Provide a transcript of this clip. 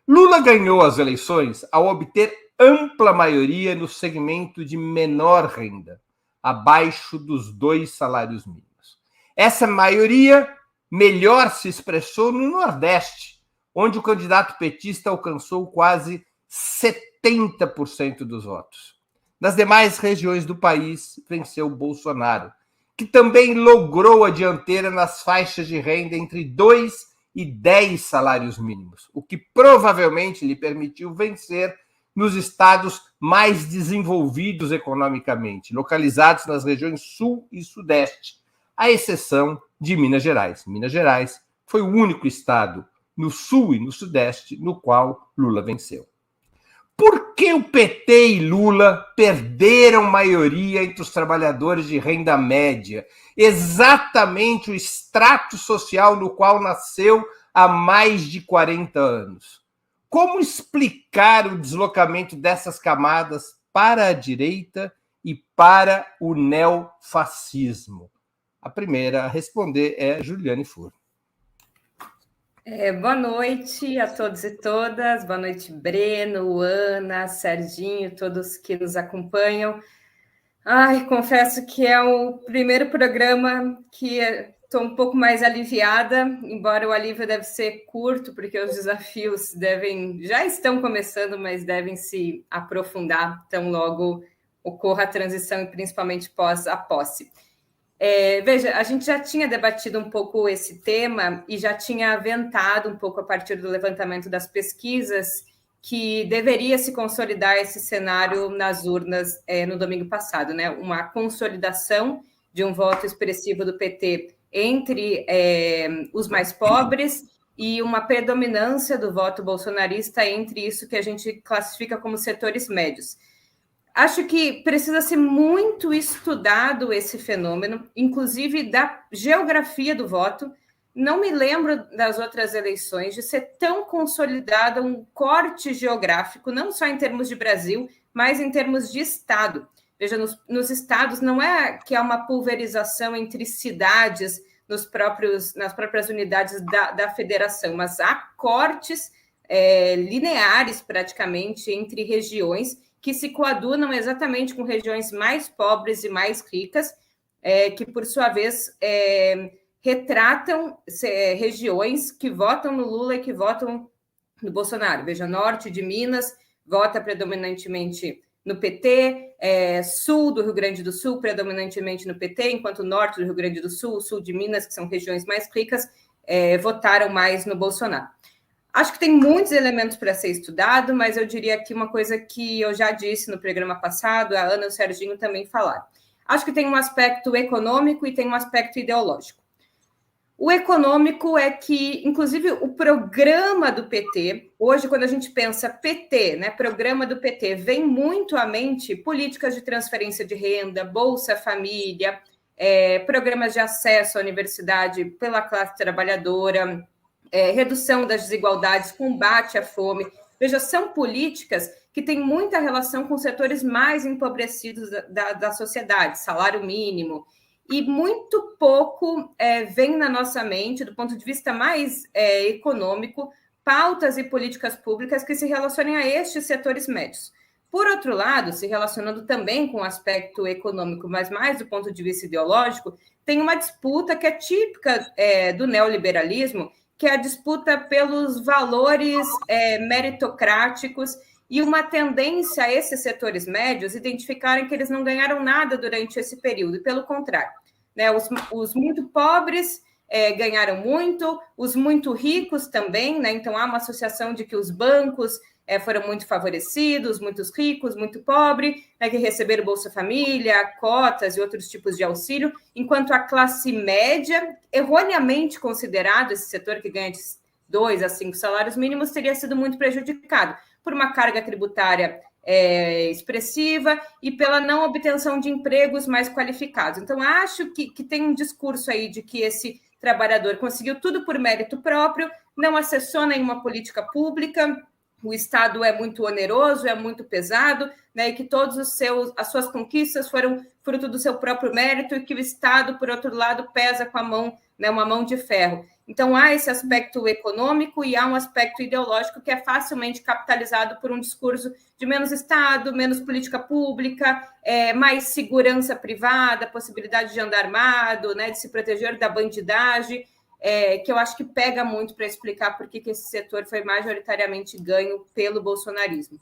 Lula ganhou as eleições ao obter ampla maioria no segmento de menor renda, abaixo dos 2 salários mínimos. Essa maioria melhor se expressou no Nordeste, onde o candidato petista alcançou quase 70% dos votos. Nas demais regiões do país, venceu Bolsonaro, que também logrou a dianteira nas faixas de renda entre 2 e 10 salários mínimos, o que provavelmente lhe permitiu vencer nos estados mais desenvolvidos economicamente, localizados nas regiões Sul e Sudeste, à exceção de Minas Gerais. Minas Gerais foi o único estado no Sul e no Sudeste no qual Lula venceu. Por que o PT e Lula perderam maioria entre os trabalhadores de renda média? Exatamente o extrato social no qual nasceu há mais de 40 anos. Como explicar o deslocamento dessas camadas para a direita e para o neofascismo? A primeira a responder é Juliane Furno. Boa noite a todos e todas, boa noite Breno, Ana, Serginho, todos que nos acompanham. Confesso que é o primeiro programa que estou um pouco mais aliviada, embora o alívio deve ser curto, porque os desafios já estão começando, mas devem se aprofundar tão logo ocorra a transição e principalmente pós a posse. Veja, a gente já tinha debatido um pouco esse tema e já tinha aventado um pouco a partir do levantamento das pesquisas que deveria se consolidar esse cenário nas urnas no domingo passado, né? Uma consolidação de um voto expressivo do PT entre os mais pobres e uma predominância do voto bolsonarista entre isso que a gente classifica como setores médios. Acho que precisa ser muito estudado esse fenômeno, inclusive da geografia do voto. Não me lembro das outras eleições de ser tão consolidado um corte geográfico, não só em termos de Brasil, mas em termos de Estado. Veja, nos estados não é que há uma pulverização entre cidades nas próprias unidades da federação, mas há cortes lineares praticamente entre regiões que se coadunam exatamente com regiões mais pobres e mais ricas, que, por sua vez, retratam regiões que votam no Lula e que votam no Bolsonaro. Veja, norte de Minas vota predominantemente no PT, sul do Rio Grande do Sul predominantemente no PT, enquanto norte do Rio Grande do Sul, sul de Minas, que são regiões mais ricas, votaram mais no Bolsonaro. Acho que tem muitos elementos para ser estudado, mas eu diria aqui uma coisa que eu já disse no programa passado, a Ana e o Serginho também falaram. Acho que tem um aspecto econômico e tem um aspecto ideológico. O econômico é que, inclusive, o programa do PT, hoje, quando a gente pensa PT, né, programa do PT, vem muito à mente políticas de transferência de renda, Bolsa Família, programas de acesso à universidade pela classe trabalhadora, redução das desigualdades, combate à fome. Veja, são políticas que têm muita relação com setores mais empobrecidos da sociedade, salário mínimo, e muito pouco vem na nossa mente, do ponto de vista mais econômico, pautas e políticas públicas que se relacionem a estes setores médios. Por outro lado, se relacionando também com o aspecto econômico, mas mais do ponto de vista ideológico, tem uma disputa que é típica do neoliberalismo, que é a disputa pelos valores meritocráticos e uma tendência a esses setores médios identificarem que eles não ganharam nada durante esse período, e pelo contrário, né, os muito pobres ganharam muito, os muito ricos também, né, então há uma associação de que os bancos foram muito favorecidos, muitos ricos, muito pobres, né, que receberam Bolsa Família, cotas e outros tipos de auxílio, enquanto a classe média, erroneamente considerado esse setor que ganha de 2 a 5 salários mínimos, teria sido muito prejudicado por uma carga tributária expressiva e pela não obtenção de empregos mais qualificados. Então, acho que tem um discurso aí de que esse trabalhador conseguiu tudo por mérito próprio, não acessou nenhuma política pública, o Estado é muito oneroso, é muito pesado, né, e que todas as suas conquistas foram fruto do seu próprio mérito e que o Estado, por outro lado, pesa com a mão, né, uma mão de ferro. Então, há esse aspecto econômico e há um aspecto ideológico que é facilmente capitalizado por um discurso de menos Estado, menos política pública, mais segurança privada, possibilidade de andar armado, né, de se proteger da bandidagem, que eu acho que pega muito para explicar por que esse setor foi majoritariamente ganho pelo bolsonarismo.